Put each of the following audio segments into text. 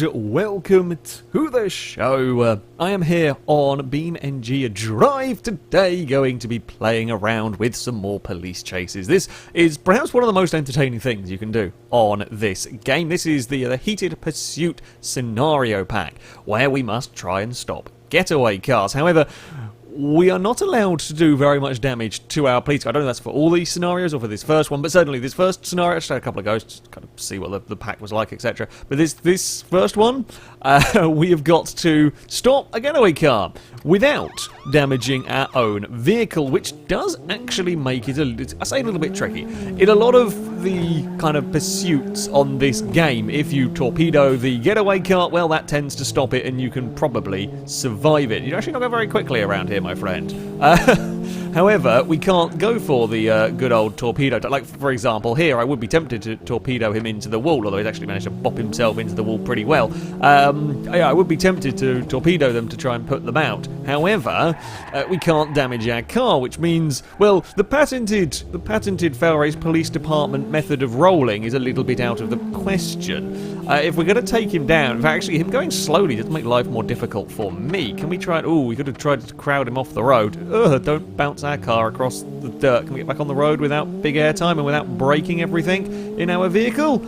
and welcome to the show. I am here on BeamNG Drive today, going to be playing around with some more police chases. This is perhaps one of the most entertaining things you can do on this game. This is the Heated Pursuit scenario pack, where we must try and stop getaway cars. However, we are not allowed to do very much damage to our police car. I don't know if that's for all these scenarios or for this first one, but certainly this first scenario, I just had a couple of goes to kind of see what the pack was like, etc. But this first one, we have got to stop a getaway car without damaging our own vehicle, which does actually make it, I say, a little bit tricky. In a lot of the kind of pursuits on this game, if you torpedo the getaway car, well, that tends to stop it and you can probably survive it. You're actually not going very quickly around here, my friend. However, we can't go for the good old torpedo. Like, for example, here, I would be tempted to torpedo him into the wall, although he's actually managed to bop himself into the wall pretty well. Yeah, I would be tempted to torpedo them to try and put them out. However, we can't damage our car, which means, well, the patented FailRace Police Department method of rolling is a little bit out of the question. If we're going to take him down, in fact, actually, him going slowly does make life more difficult for me. Can we try it? Oh, we could have tried to crowd him off the road. Ugh, don't bounce our car across the dirt. Can we get back on the road without big airtime and without breaking everything in our vehicle?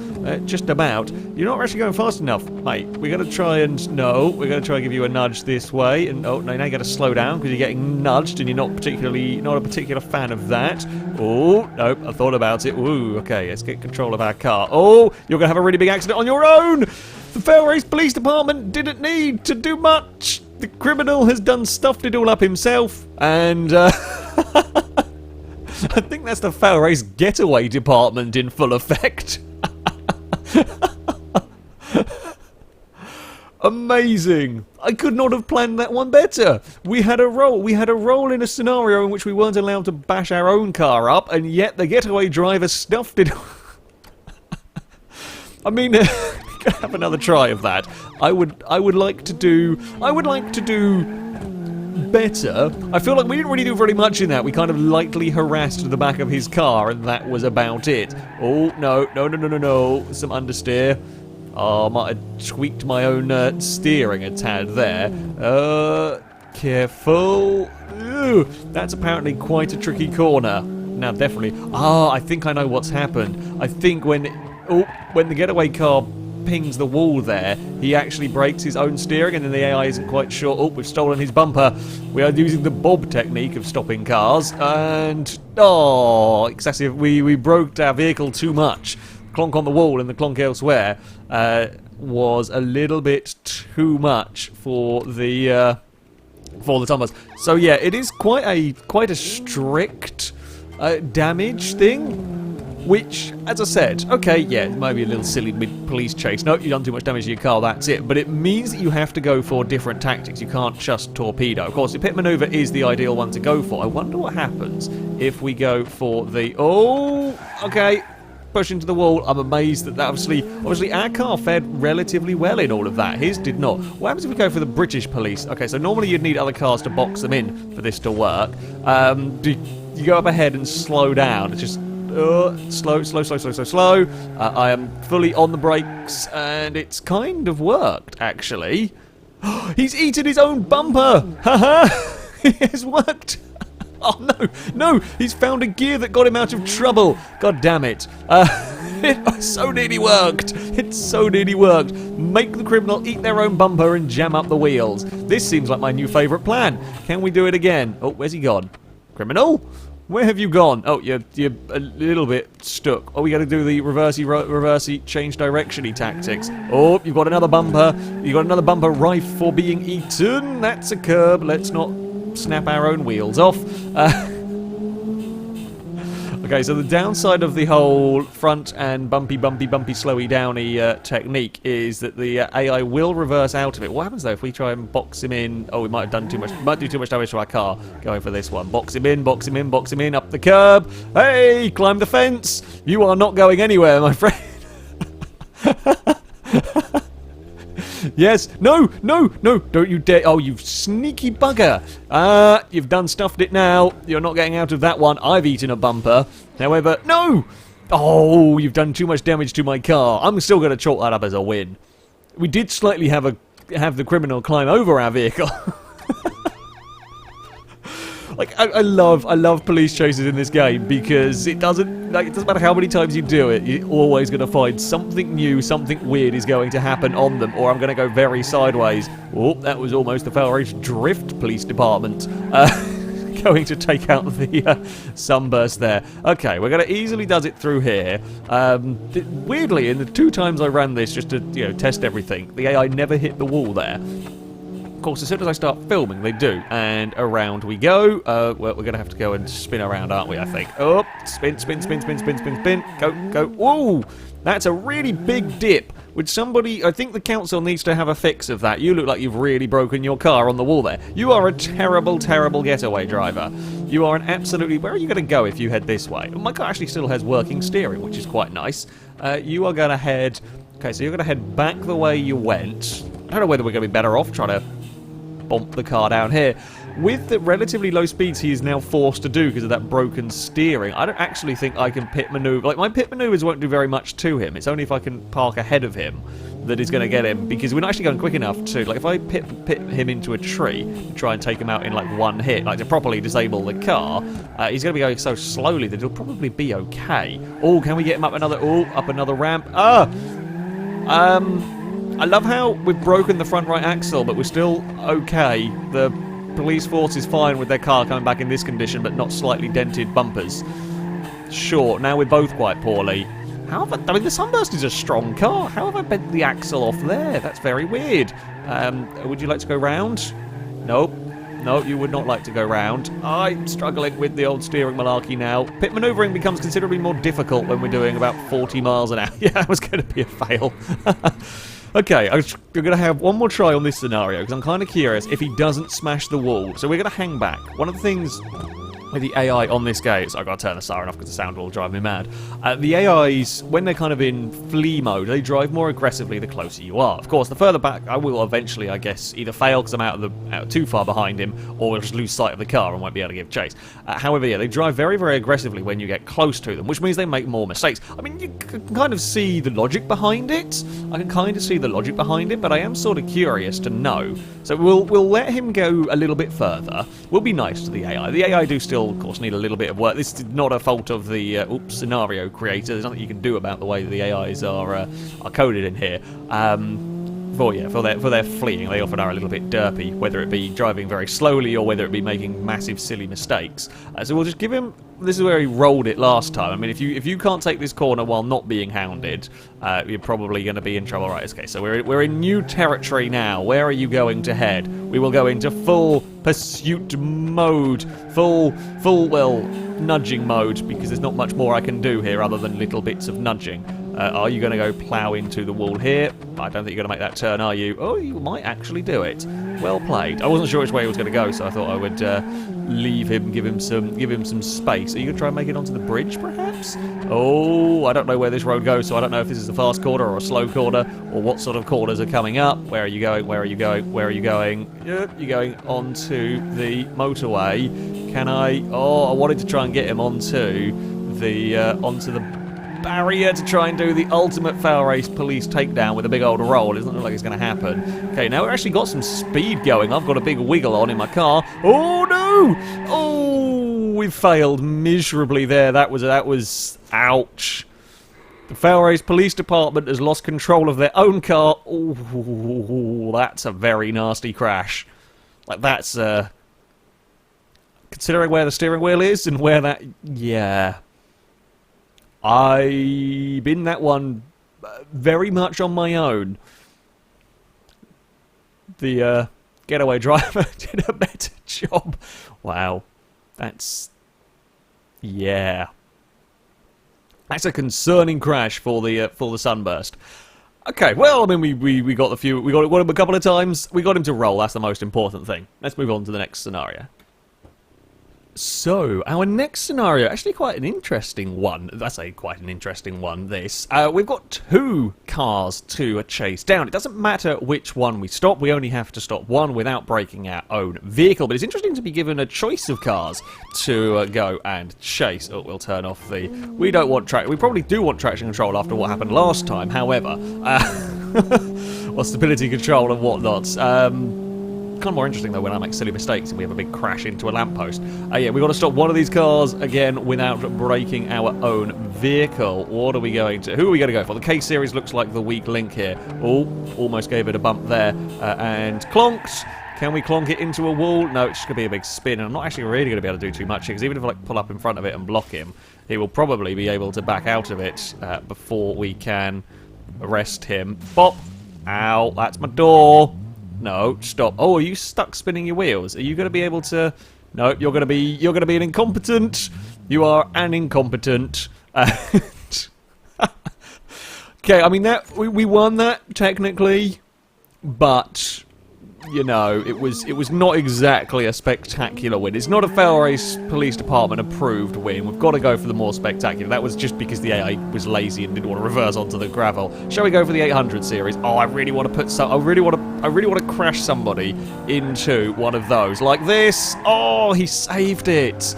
Just about. You're not actually going fast enough, mate. We're going to try and, no, we're going to try and give you a nudge this way. And, oh, no, now you got to slow down because you're getting nudged and you're not a particular fan of that. Oh, no, I thought about it. Ooh, okay, let's get control of our car. Oh, you're going to have a really big accident on your own. The FailRace Police Department didn't need to do much. The criminal has done stuffed it all up himself, and I think that's the FailRace Getaway Department in full effect. Amazing! I could not have planned that one better. We had a roll in a scenario in which we weren't allowed to bash our own car up, and yet the getaway driver stuffed it. I mean, gonna have another try of that. I would like to do better. I feel like we didn't really do very much in that. We kind of lightly harassed the back of his car, and that was about it. Oh, no. Some understeer. Oh, I might have tweaked my own steering a tad there. Careful. Ooh, that's apparently quite a tricky corner. Now, definitely. Ah, I think I know what's happened. I think when the getaway car pings the wall there, he actually breaks his own steering, and then the AI isn't quite sure. Oh, we've stolen his bumper. We are using the bob technique of stopping cars, and excessive. We broke our vehicle too much. Clonk on the wall and the clonk elsewhere was a little bit too much for the Thomas. So yeah, it is quite a strict damage thing. Which, as I said, okay, yeah, it might be a little silly mid-police chase. No, you've done too much damage to your car, that's it. But it means that you have to go for different tactics. You can't just torpedo. Of course, the pit maneuver is the ideal one to go for. I wonder what happens if we go for the... Oh, okay. Push into the wall. I'm amazed that obviously our car fared relatively well in all of that. His did not. What happens if we go for the British police? Okay, so normally you'd need other cars to box them in for this to work. Do you go up ahead and slow down? It's just... slow. I am fully on the brakes, and it's kind of worked, actually. He's eaten his own bumper! Haha! It has worked! Oh, no! He's found a gear that got him out of trouble! God damn it. It so nearly worked! It so nearly worked. Make the criminal eat their own bumper and jam up the wheels. This seems like my new favourite plan. Can we do it again? Oh, where's he gone? Criminal? Where have you gone? Oh, you're a little bit stuck. Oh, we got to do the reversey, change direction-y tactics. Oh, you've got another bumper. You've got another bumper rife for being eaten. That's a curb. Let's not snap our own wheels off. Okay, so the downside of the whole front and bumpy, slowy, downy technique is that the AI will reverse out of it. What happens though if we try and box him in? Oh, we might have done too much. Might do too much damage to our car going for this one. Box him in, box him in, up the curb. Hey, climb the fence. You are not going anywhere, my friend. Yes. No, don't you dare. Oh, you sneaky bugger. You've done stuffed it now. You're not getting out of that one. I've eaten a bumper. However, no. Oh, you've done too much damage to my car. I'm still going to chalk that up as a win. We did slightly have the criminal climb over our vehicle. Like, I love police chases in this game because it doesn't matter how many times you do it, you're always going to find something new, something weird is going to happen on them, or I'm going to go very sideways. Oh, that was almost the FailRace Drift Police Department. Going to take out the sunburst there. Okay, we're going to easily does it through here. Weirdly, in the 2 times I ran this just to test everything, the AI never hit the wall there. Of course, as soon as I start filming, they do. And around we go. Well, we're going to have to go and spin around, aren't we, I think? Oh, spin, spin, spin, spin, spin, spin, spin. Go, go. Whoa! That's a really big dip. Which somebody, I think the council needs to have a fix of that. You look like you've really broken your car on the wall there. You are a terrible, terrible getaway driver. You are an absolutely... Where are you going to go if you head this way? My car actually still has working steering, which is quite nice. You are going to head... Okay, so you're going to head back the way you went. I don't know whether we're going to be better off trying to bump the car down here. With the relatively low speeds he is now forced to do because of that broken steering, I don't actually think I can pit maneuver. Like, my pit maneuvers won't do very much to him. It's only if I can park ahead of him that is going to get him, because we're not actually going quick enough to... Like, if I pit him into a tree and try and take him out in, like, one hit, like, to properly disable the car, he's going to be going so slowly that he'll probably be okay. Oh, can we get him up another... Oh, up another ramp. I love how we've broken the front right axle, but we're still okay. The police force is fine with their car coming back in this condition, but not slightly dented bumpers. Sure, now we're both quite poorly. How have I mean, the Sunburst is a strong car. How have I bent the axle off there? That's very weird. Would you like to go round? Nope. No, you would not like to go round. I'm struggling with the old steering malarkey now. Pit manoeuvring becomes considerably more difficult when we're doing about 40 miles an hour. Yeah, that was going to be a fail. Okay, I'm going to have one more try on this scenario, because I'm kind of curious if he doesn't smash the wall. So we're going to hang back. One of the things with the AI on this game, so I've got to turn the siren off because the sound will drive me mad. The AIs, when they're kind of in flee mode, they drive more aggressively the closer you are. Of course, the further back, I will eventually, I guess, either fail because I'm out too far behind him, or we'll just lose sight of the car and won't be able to give chase. However, yeah, they drive very, very aggressively when you get close to them, which means they make more mistakes. I mean, you can kind of see the logic behind it. I can kind of see the logic behind it, but I am sort of curious to know. So we'll let him go a little bit further. We'll be nice to the AI. The AI do still, of course, need a little bit of work. This is not a fault of the scenario creator. There's nothing you can do about the way the AIs are coded in here. For their fleeing, they often are a little bit derpy, whether it be driving very slowly or whether it be making massive silly mistakes. So we'll just give him... This is where he rolled it last time. I mean, if you can't take this corner while not being hounded, you're probably going to be in trouble. Right, okay, so we're in new territory now. Where are you going to head? We will go into full pursuit mode. Full, well, nudging mode, because there's not much more I can do here other than little bits of nudging. Are you going to go plough into the wall here? I don't think you're going to make that turn, are you? Oh, you might actually do it. Well played. I wasn't sure which way he was going to go, so I thought I would leave him, give him some space. Are you going to try and make it onto the bridge, perhaps? Oh, I don't know where this road goes, so I don't know if this is a fast corner or a slow corner, or what sort of corners are coming up. Where are you going? Where are you going? Where are you going? Yep, you're going onto the motorway. Can I... Oh, I wanted to try and get him onto the barrier to try and do the ultimate FailRace police takedown with a big old roll. It doesn't look like it's going to happen. Okay, now we've actually got some speed going. I've got a big wiggle on in my car. Oh, no! Oh, we failed miserably there. That was... Ouch. The FailRace Police Department has lost control of their own car. Oh, that's a very nasty crash. Like, that's... Considering where the steering wheel is and where that... Yeah... I've been that one very much on my own. The getaway driver did a better job. Wow. That's... Yeah. That's a concerning crash for the Sunburst. Okay, well, I mean, we got him a couple of times. We got him to roll. That's the most important thing. Let's move on to the next scenario. So, our next scenario, actually quite an interesting one. I say quite an interesting one, this. We've got 2 cars to chase down. It doesn't matter which one we stop. We only have to stop one without breaking our own vehicle. But it's interesting to be given a choice of cars to go and chase. Oh, we'll turn off the... We don't want we probably do want traction control after what happened last time. However... or stability control and whatnot. Kind of more interesting though when I make silly mistakes and we have a big crash into a lamppost. Yeah, we've got to stop one of these cars again without breaking our own vehicle. What are we going to? Who are we going to go for? The K series looks like the weak link here. Oh, almost gave it a bump there and clonked. Can we clonk it into a wall? No, it's just going to be a big spin, and I'm not actually really going to be able to do too much here, because even if I like, pull up in front of it and block him, he will probably be able to back out of it before we can arrest him. Bop! Ow, that's my door. No, stop. Oh, are you stuck spinning your wheels? Are you going to be able to... No, you're going to be an incompetent. You are an incompetent. Okay, I mean, that we won that, technically, but... You know, it was not exactly a spectacular win. It's not a FailRace Police Department approved win. We've got to go for the more spectacular. That was just because the AI was lazy and didn't want to reverse onto the gravel. Shall we go for the 800 series? Oh, I really want to put some. I really want to crash somebody into one of those like this. Oh, he saved it.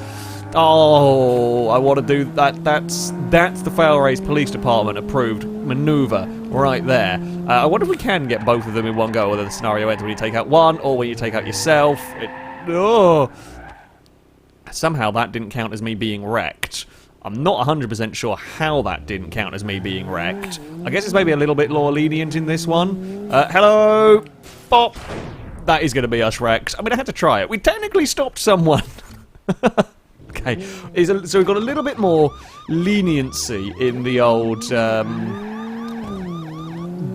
Oh, I want to do that. That's the FailRace Police Department approved maneuver right there. I wonder if we can get both of them in one go, whether the scenario ends when you take out one or when you take out yourself. Somehow that didn't count as me being wrecked. I'm not 100% sure how that didn't count as me being wrecked. I guess it's maybe a little bit more lenient in this one. Hello! Bop! That is going to be us wrecked. I mean, I had to try it. We technically stopped someone. Okay, so we've got a little bit more leniency in the old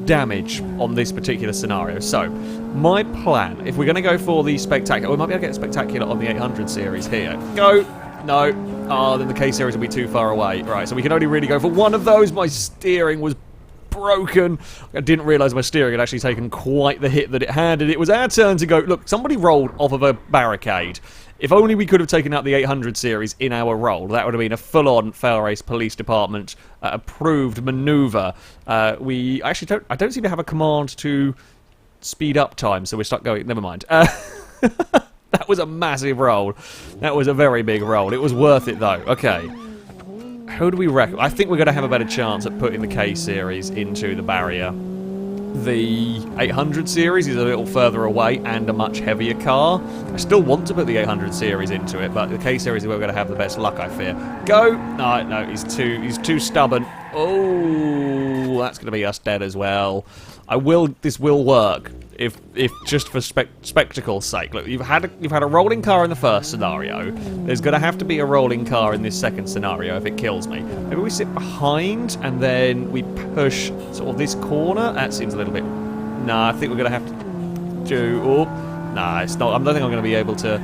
damage on this particular scenario. So, my plan, if we're going to go for the spectacular, we might be able to get spectacular on the 800 series here. Go! No. Oh, then the K series will be too far away. Right, so we can only really go for one of those. My steering was broken. I didn't realise my steering had actually taken quite the hit that it had, and it was our turn to go. Look, somebody rolled off of a barricade. If only we could have taken out the 800 series in our roll. That would have been a full-on FailRace Police Department approved maneuver. We actually I don't seem to have a command to speed up time, so we're stuck going. Never mind. That was a massive roll. That was a very big roll. It was worth it though. Okay. Who do we reckon? I think we're going to have a better chance at putting the K series into the barrier. The 800 series is a little further away and a much heavier car. I still want to put the 800 series into it, but the K series is where we're going to have the best luck, I fear. Go! No, he's too stubborn. Oh, that's going to be us dead as well. This will work if just for spectacle's sake. Look, you've had a rolling car in the first scenario. There's going to have to be a rolling car in this second scenario if it kills me. Maybe we sit behind and then we push sort of this corner. That seems a little bit. Nah, I think we're going to have to do. Oh, nah, it's not. I don't think I'm going to be able to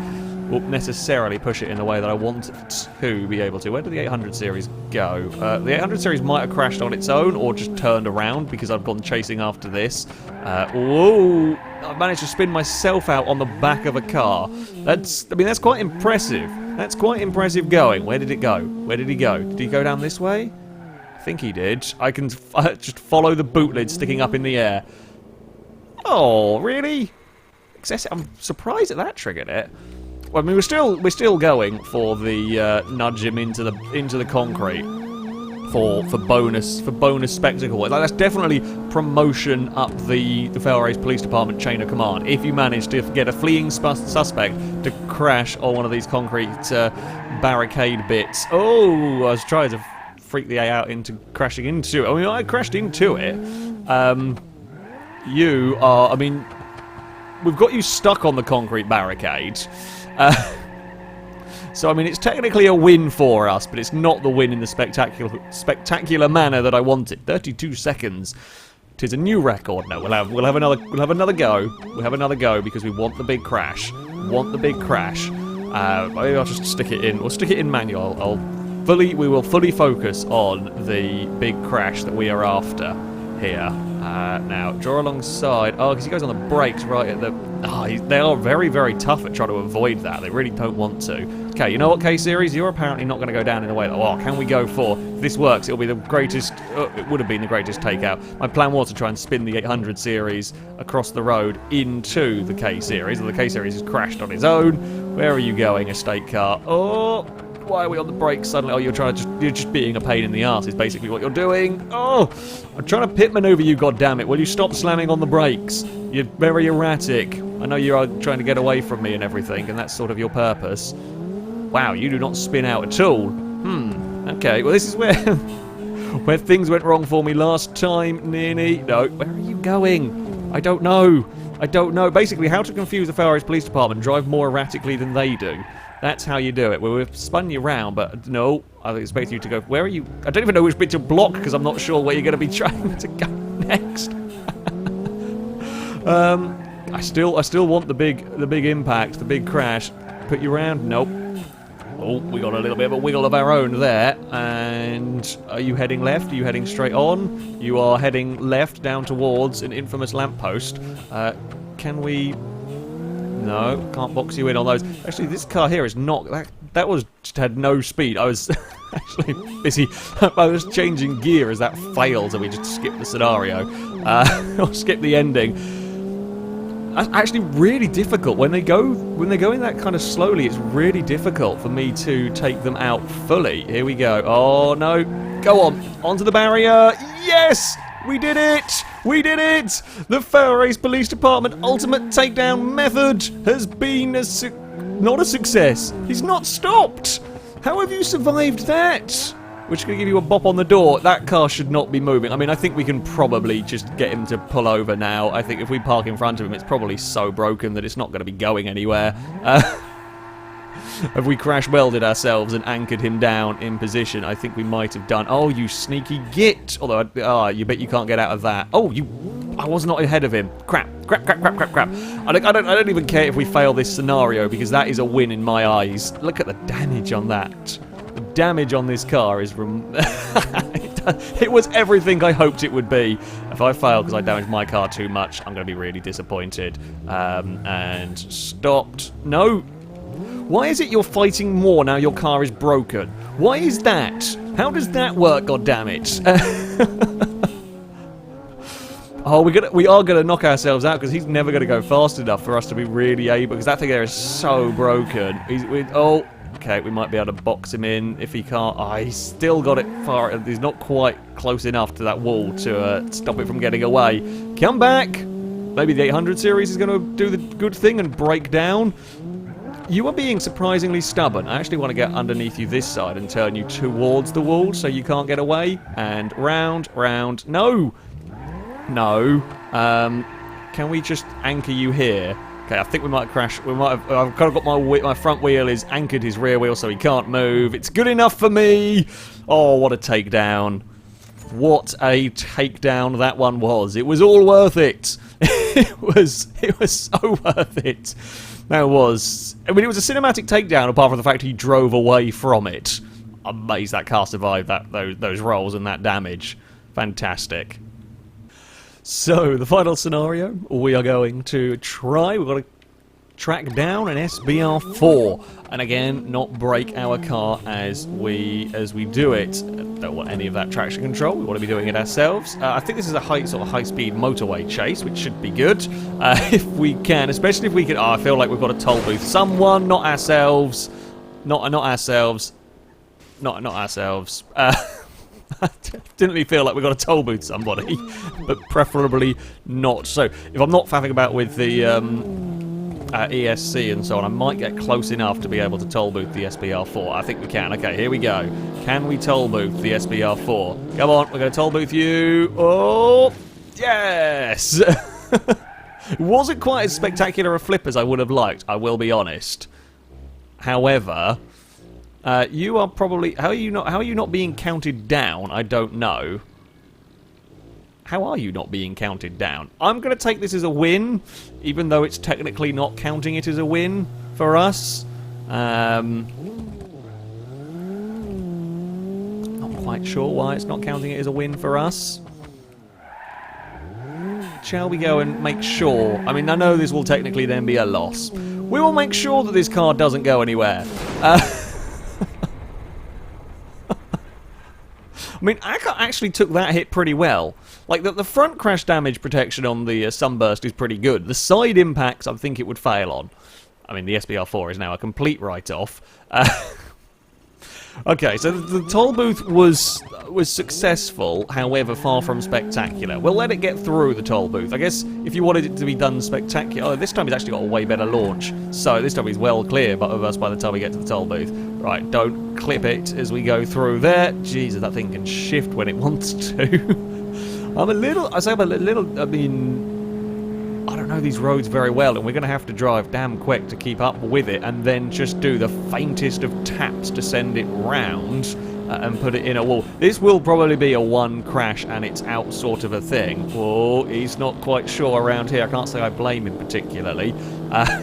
necessarily push it in the way that I want it to be able to. Where did the 800 series go? The 800 series might have crashed on its own or just turned around because I've gone chasing after this. Whoa! I've managed to spin myself out on the back of a car. That's quite impressive. That's quite impressive going. Where did it go? Where did he go? Did he go down this way? I think he did. I can just follow the boot lid sticking up in the air. Oh, really? I'm surprised that triggered it. Well, I mean, we're still going for the nudge him into the concrete for bonus spectacle. Like, that's definitely promotion up the FailRace Police Department chain of command. If you manage to get a fleeing suspect to crash on one of these concrete barricade bits. Oh, I was trying to freak the A out into crashing into it. I mean, I crashed into it. You are. I mean, we've got you stuck on the concrete barricade. So, I mean, it's technically a win for us, but it's not the win in the spectacular manner that I wanted. 32 seconds. It is a new record. No, we'll have another go. We'll have another go because we want the big crash. Want the big crash. Maybe I'll just stick it in. We'll stick it in manual. We will fully focus on the big crash that we are after here. Now, draw alongside. Oh, because he goes on the brakes right at the. Oh, they are very, very tough at trying to avoid that. They really don't want to. Okay, you know what, K-Series? You're apparently not going to go down in a way that, oh, can we go for? If this works, it'll be the greatest. It would have been the greatest takeout. My plan was to try and spin the 800 series across the road into the K-Series. And the K-Series has crashed on its own. Where are you going, estate car? Oh, Why are we on the brakes suddenly? Oh, you're just being a pain in the arse is basically what you're doing. Oh, I'm trying to pit maneuver you, goddammit. Will you stop slamming on the brakes? You're very erratic. I know you are trying to get away from me and everything, and that's sort of your purpose. Wow, you do not spin out at all. Okay, well this is where where things went wrong for me last time, Nearly. No, where are you going? I don't know. I don't know. Basically, how to confuse the FailRace Police Department, drive more erratically than they do. That's how you do it. Well, we've spun you round, but no, I expect you to go... Where are you? I don't even know which bit to block, because I'm not sure where you're going to be trying to go next. I still want the big impact, the big crash. Put you round? Nope. Oh, we got a little bit of a wiggle of our own there. And are you heading left? Are you heading straight on? You are heading left down towards an infamous lamppost. Can we... No, can't box you in on those. Actually, this car here is not... That was just had no speed. I was actually busy. I was changing gear as that failed, so we just skipped the scenario. Or skipped the ending. Actually really difficult when they go in that kind of slowly. It's really difficult for me to take them out fully. Here we go. Oh no, go on onto the barrier. Yes, we did it. We did it. The FailRace Police Department ultimate takedown method has been not a success. He's not stopped. How have you survived that? Which can give you a bop on the door. That car should not be moving. I mean, I think we can probably just get him to pull over now. I think if we park in front of him, it's probably so broken that it's not going to be going anywhere. Have we crash welded ourselves and anchored him down in position? I think we might have done. Oh, you sneaky git. Although, you bet you can't get out of that. Oh, I was not ahead of him. Crap. I don't even care if we fail this scenario, because that is a win in my eyes. Look at the damage on that. The damage on this car is... it was everything I hoped it would be. If I fail because I damaged my car too much, I'm going to be really disappointed. And stopped. No. Why is it you're fighting more now your car is broken? Why is that? How does that work, goddammit? Oh, we are going to knock ourselves out, because he's never going to go fast enough for us to be really able... Because that thing there is so broken. Okay, we might be able to box him in if he can't. Oh, he's still got it far. He's not quite close enough to that wall to stop it from getting away. Come back! Maybe the 800 series is going to do the good thing and break down. You are being surprisingly stubborn. I actually want to get underneath you this side and turn you towards the wall so you can't get away. And round. No! No. Can we just anchor you here? Okay, I think we might crash. I've kind of got my front wheel is anchored his rear wheel, so he can't move. It's good enough for me. Oh, what a takedown! What a takedown that one was. It was all worth it. It was so worth it. That was. I mean, it was a cinematic takedown, apart from the fact he drove away from it. I'm amazed that car survived those rolls and that damage. Fantastic. So, the final scenario, we are going to try, we've got to track down an SBR4, and again, not break our car as we do it. Don't want any of that traction control, we want to be doing it ourselves. I think this is a high-speed motorway chase, which should be good, if we can, especially if we can... I feel like we've got a toll booth. Someone, not ourselves. Not ourselves. Not ourselves. I definitely feel like we've got to toll booth somebody, but preferably not. So, if I'm not faffing about with the ESC and so on, I might get close enough to be able to toll booth the SBR4. I think we can. Okay, here we go. Can we toll booth the SBR4? Come on, we're going to toll booth you. Oh, yes! It wasn't quite as spectacular a flip as I would have liked, I will be honest. However... you are probably... How are you not being counted down? I don't know. How are you not being counted down? I'm going to take this as a win, even though it's technically not counting it as a win for us. Not quite sure why it's not counting it as a win for us. Shall we go and make sure... I mean, I know this will technically then be a loss. We will make sure that this car doesn't go anywhere. I mean, Akka actually took that hit pretty well. Like, the front crash damage protection on the Sunburst is pretty good. The side impacts, I think it would fail on. I mean, the SBR4 is now a complete write-off. Okay, so the toll booth was successful, however far from spectacular. We'll let it get through the toll booth. I guess if you wanted it to be done spectacular... Oh, this time he's actually got a way better launch. So this time he's well clear of us by the time we get to the toll booth. Right, don't clip it as we go through there. Jesus, that thing can shift when it wants to. I don't know these roads very well, and we're going to have to drive damn quick to keep up with it, and then just do the faintest of taps to send it round and put it in a wall. This will probably be a one crash and it's out sort of a thing. Whoa, he's not quite sure around here. I can't say I blame him particularly.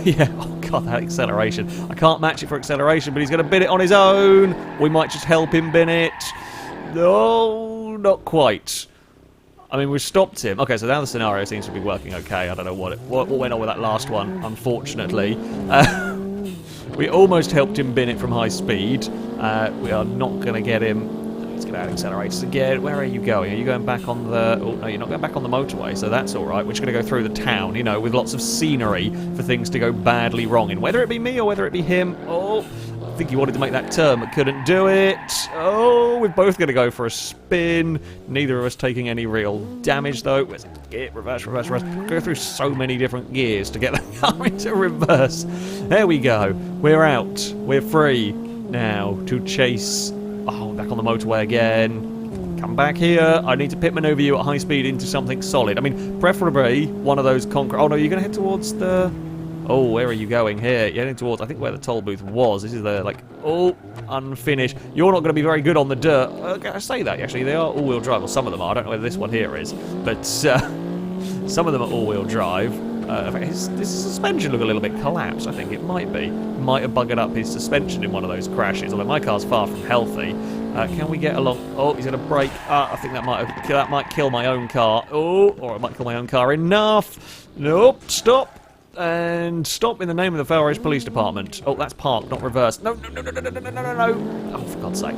Yeah, oh god, that acceleration. I can't match it for acceleration, but he's going to bin it on his own. We might just help him bin it. No, not quite. I mean, we've stopped him. Okay, so now the scenario seems to be working okay. I don't know what went on with that last one, unfortunately. We almost helped him bin it from high speed. We are not going to get him. Let's get out accelerators again. Where are you going? Are you going back on the... Oh, no, you're not going back on the motorway, so that's all right. We're just going to go through the town, you know, with lots of scenery for things to go badly wrong in. Whether it be me or whether it be him. Oh, I think he wanted to make that turn but couldn't do it. Oh, we're both going to go for a spin. Neither of us taking any real damage, though. Where's the gear? Reverse, reverse, reverse. Go through so many different gears to get the car into reverse. There we go. We're out. We're free now to chase... Oh, back on the motorway again. Come back here. I need to pit maneuver you at high speed into something solid. I mean, preferably one of those concrete... Oh, no, you're going to head towards the... Oh, where are you going here? You're heading towards, I think, where the toll booth was. This is the, like, oh, unfinished. You're not going to be very good on the dirt. I say that, actually. They are all-wheel drive. Well, some of them are. I don't know whether this one here is. But some of them are all-wheel drive. In fact, his suspension look a little bit collapsed, I think. It might be. Might have buggered up his suspension in one of those crashes, although my car's far from healthy. Can we get along? Oh, he's going to brake. I think that might kill my own car. Oh, or it might kill my own car. Enough. Nope. Stop. And stop in the name of the FailRace Police Department. Oh, that's parked, not reversed. No, no, no, no, no, no, no, no, no. Oh, for God's sake.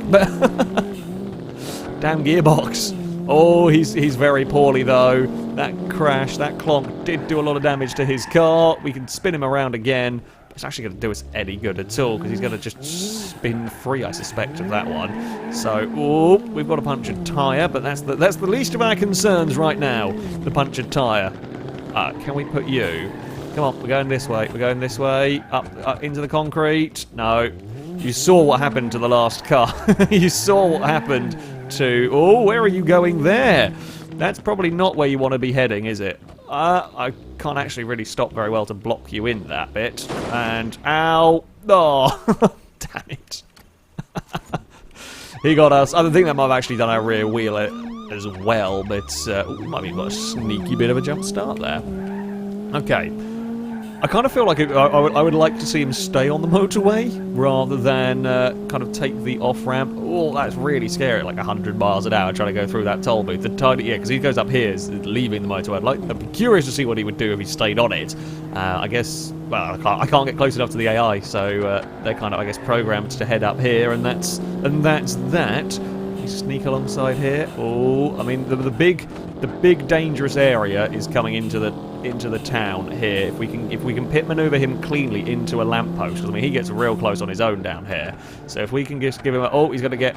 Damn gearbox. Oh, he's very poorly, though. That crash, that clonk did do a lot of damage to his car. We can spin him around again. It's actually going to do us any good at all, because he's going to just spin free, I suspect, of that one. So, oh, we've got a punctured tyre, but that's the least of our concerns right now, the punctured tyre. Can we put you... Come on, we're going this way. We're going this way. Up into the concrete. No. You saw what happened to the last car. You saw what happened to... Oh, where are you going there? That's probably not where you want to be heading, is it? I can't actually really stop very well to block you in that bit. And... Ow! Oh! Damn it. He got us. I think that might have actually done our rear wheel as well, but we might have got a sneaky bit of a jump start there. Okay. I kind of feel like I would like to see him stay on the motorway rather than kind of take the off-ramp. Oh, that's really scary, like 100 miles an hour trying to go through that toll booth. Yeah, because he goes up here, leaving the motorway. I'd be curious to see what he would do if he stayed on it. I guess, well, I can't get close enough to the AI, so they're kind of, I guess, programmed to head up here, and that's that. You sneak alongside here. Oh, I mean, the big dangerous area is coming into the town here. If we can pit maneuver him cleanly into a lamppost, because I mean he gets real close on his own down here. So if we can just give him he's going to get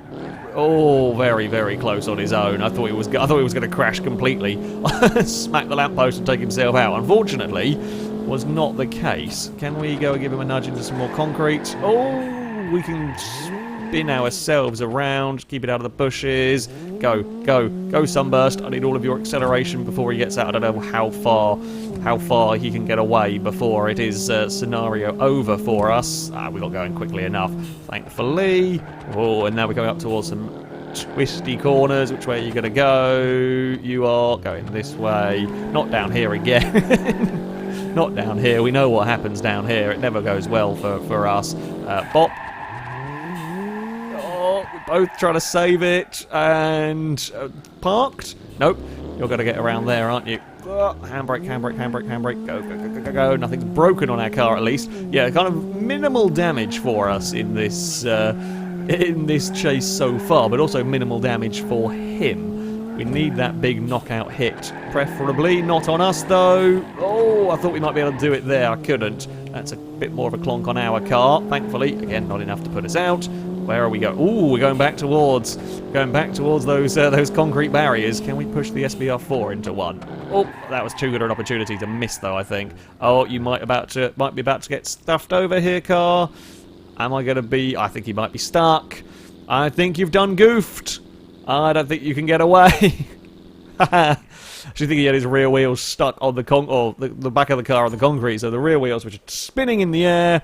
very, very close on his own. I thought he was going to crash completely, smack the lamppost and take himself out. Unfortunately, was not the case. Can we go and give him a nudge into some more concrete? Oh, we can spin ourselves around, keep it out of the bushes. Go, Sunburst. I need all of your acceleration before he gets out. I don't know how far he can get away before it is scenario over for us. We got going quickly enough, thankfully. Oh, and now we're going up towards some twisty corners. Which way are you going to go? You are going this way. Not down here again. Not down here. We know what happens down here. It never goes well for us. Bop. Both trying to save it, and parked? Nope. You're going to get around there, aren't you? Handbrake, handbrake, handbrake, handbrake. Go, go, go, go, go, go. Nothing's broken on our car, at least. Yeah, kind of minimal damage for us in this chase so far, but also minimal damage for him. We need that big knockout hit, preferably not on us, though. Oh, I thought we might be able to do it there. I couldn't. That's a bit more of a clonk on our car. Thankfully, again, not enough to put us out. Where are we going? Ooh, we're going back towards those concrete barriers. Can we push the SBR4 into one? Oh, that was too good an opportunity to miss, though, I think. Oh, you might be about to get stuffed over here, car. Am I going to be... I think he might be stuck. I think you've done goofed. I don't think you can get away. I actually think he had his rear wheels stuck on the back of the car on the concrete, so the rear wheels were just spinning in the air.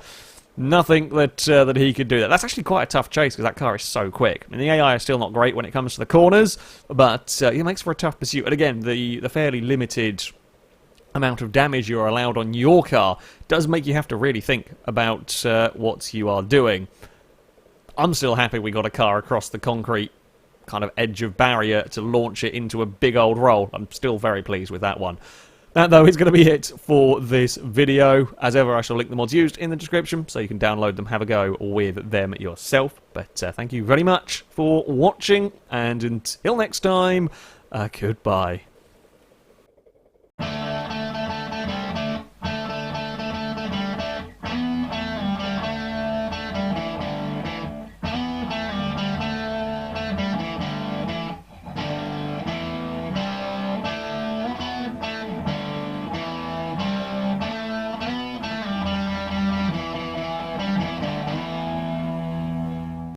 Nothing that he could do that. That's actually quite a tough chase because that car is so quick. I mean, the AI is still not great when it comes to the corners, but it makes for a tough pursuit. And again, the fairly limited amount of damage you're allowed on your car does make you have to really think about what you are doing. I'm still happy we got a car across the concrete kind of edge of barrier to launch it into a big old roll. I'm still very pleased with that one. That, though, is going to be it for this video. As ever, I shall link the mods used in the description, so you can download them, have a go with them yourself. But thank you very much for watching, and until next time, goodbye.